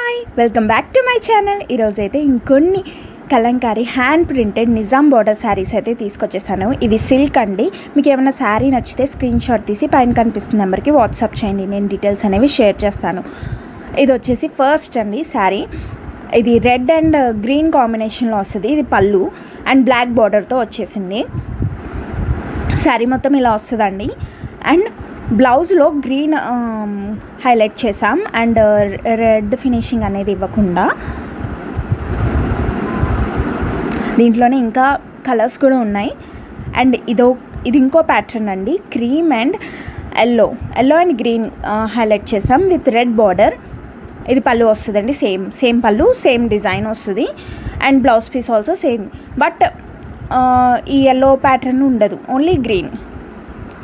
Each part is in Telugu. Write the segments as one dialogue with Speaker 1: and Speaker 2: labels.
Speaker 1: Hi, welcome back to my channel. ఈరోజైతే ఇంకొన్ని Kalamkari hand printed Nizam border saris అయితే తీసుకొచ్చేసాను. ఇవి సిల్క్ అండి. మీకు ఏమైనా శారీ నచ్చితే స్క్రీన్ షాట్ తీసి పైన కనిపిస్తున్న నెంబర్కి వాట్సాప్ చేయండి. నేను డీటెయిల్స్ అనేవి షేర్ చేస్తాను. ఇది వచ్చేసి ఫస్ట్ అండి శారీ. ఇది రెడ్ అండ్ గ్రీన్ కాంబినేషన్లో వస్తుంది. ఇది పళ్ళు అండ్ బ్లాక్ బార్డర్తో వచ్చేసింది. శారీ మొత్తం ఇలా వస్తుందండి. అండ్ బ్లౌజ్లో గ్రీన్ హైలైట్ చేసాం అండ్ రెడ్ ఫినిషింగ్ అనేది ఇవ్వకుండా. దీంట్లోనే ఇంకా కలర్స్ కూడా ఉన్నాయి. అండ్ ఇది ఇంకో ప్యాటర్న్ అండి. Cream and yellow and green highlight చేసాం విత్ రెడ్ బార్డర్. ఇది పళ్ళు వస్తుందండి. సేమ్ పళ్ళు, సేమ్ డిజైన్ వస్తుంది. And blouse piece also same, but ఈ ఎల్లో ప్యాటర్న్ ఉండదు, ఓన్లీ గ్రీన్.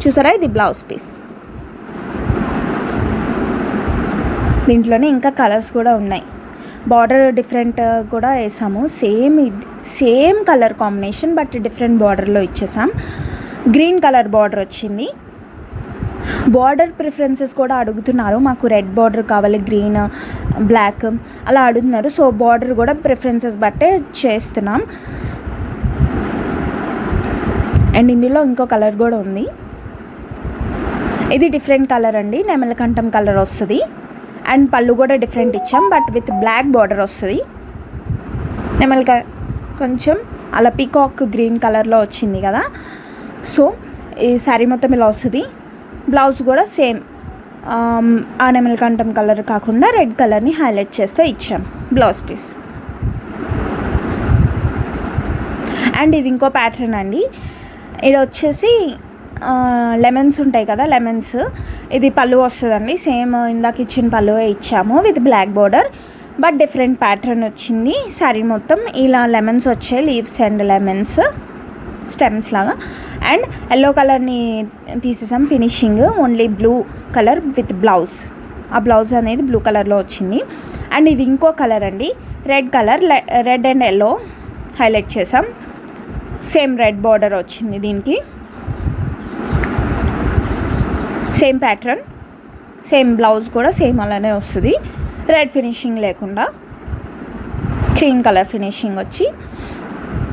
Speaker 1: చూసారా, ఇది బ్లౌజ్ పీస్. దీంట్లోనే ఇంకా కలర్స్ కూడా ఉన్నాయి. బార్డర్ డిఫరెంట్ కూడా వేసాము. Same colour combination but different బార్డర్లో ఇచ్చేసాం. గ్రీన్ కలర్ బార్డర్ వచ్చింది. బార్డర్ ప్రిఫరెన్సెస్ కూడా అడుగుతున్నారు. మాకు రెడ్ బార్డర్ కావాలి, గ్రీన్, బ్లాక్ అలా అడుగుతున్నారు. సో బార్డర్ కూడా ప్రిఫరెన్సెస్ బట్టే చేస్తున్నాం. అండ్ ఇందులో ఇంకో కలర్ కూడా ఉంది. ఇది డిఫరెంట్ కలర్ అండి. నెమలకంఠం కలర్ వస్తుంది. అండ్ పళ్ళు కూడా డిఫరెంట్ ఇచ్చాం, బట్ విత్ బ్లాక్ బార్డర్ వస్తుంది. కొంచెం అలా పీకాక్ గ్రీన్ కలర్లో వచ్చింది కదా. సో ఈ శారీ మొత్తం ఇలా వస్తుంది. బ్లౌజ్ కూడా సేమ్ ఆ నెమలకంఠం కలర్ కాకుండా రెడ్ కలర్ని హైలైట్ చేస్తే ఇచ్చాం బ్లౌజ్ పీస్. అండ్ ఇది ఇంకో ప్యాటర్న్ అండి. ఇది వచ్చేసి లెమన్స్ ఉంటాయి కదా, లెమన్స్. ఇది పళ్ళు వస్తుందండి. సేమ్ ఇందాక ఇచ్చిన పళ్ళు ఇచ్చాము with black border, but different pattern వచ్చింది. శారీ మొత్తం ఇలా లెమన్స్ వచ్చాయి, లీవ్స్ అండ్ లెమన్స్ స్టెమ్స్ లాగా. అండ్ ఎల్లో కలర్ని తీసేసాం finishing. Only blue colour with blouse. ఆ బ్లౌజ్ అనేది బ్లూ కలర్లో వచ్చింది. అండ్ ఇది ఇంకో కలర్ అండి, red colour. Red and yellow highlight చేసాం. సేమ్ రెడ్ బార్డర్ వచ్చింది దీనికి. సేమ్ ప్యాటర్న్, సేమ్ బ్లౌజ్ కూడా సేమ్ అలానే వస్తుంది. రెడ్ ఫినిషింగ్ లేకుండా క్రీమ్ కలర్ ఫినిషింగ్ వచ్చి.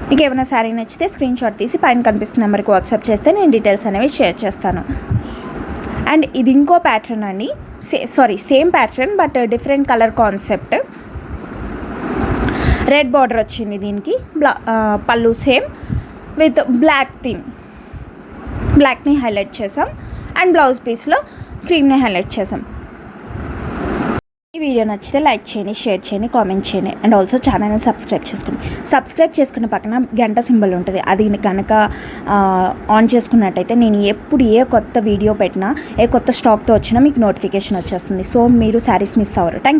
Speaker 1: మీకు ఏమైనా శారీ నచ్చితే స్క్రీన్ షాట్ తీసి పైన కనిపిస్తున్న నెంబర్కి వాట్సాప్ చేస్తే నేను డీటెయిల్స్ అనేవి షేర్ చేస్తాను. అండ్ ఇది ఇంకో ప్యాటర్న్ అండి. Same pattern but different colour concept. Red border వచ్చింది దీనికి. పళ్ళు సేమ్ విత్ బ్లాక్ థీమ్. బ్లాక్ని హైలైట్ చేసాం. అండ్ బ్లౌజ్ పీస్లో క్రీమ్ని హైలైట్ చేసాం. ఈ వీడియో నచ్చితే లైక్ చేయండి, షేర్ చేయండి, కామెంట్ చేయండి. అండ్ ఆల్సో ఛానల్ని సబ్స్క్రైబ్ చేసుకున్న పక్కన గంట సింబల్ ఉంటుంది. అది కనుక ఆన్ చేసుకున్నట్టయితే నేను ఎప్పుడు ఏ కొత్త వీడియో పెట్టినా, ఏ కొత్త స్టాక్తో వచ్చినా మీకు నోటిఫికేషన్ వచ్చేస్తుంది. సో మీరు శారీస్ మిస్ అవ్వరు. థ్యాంక్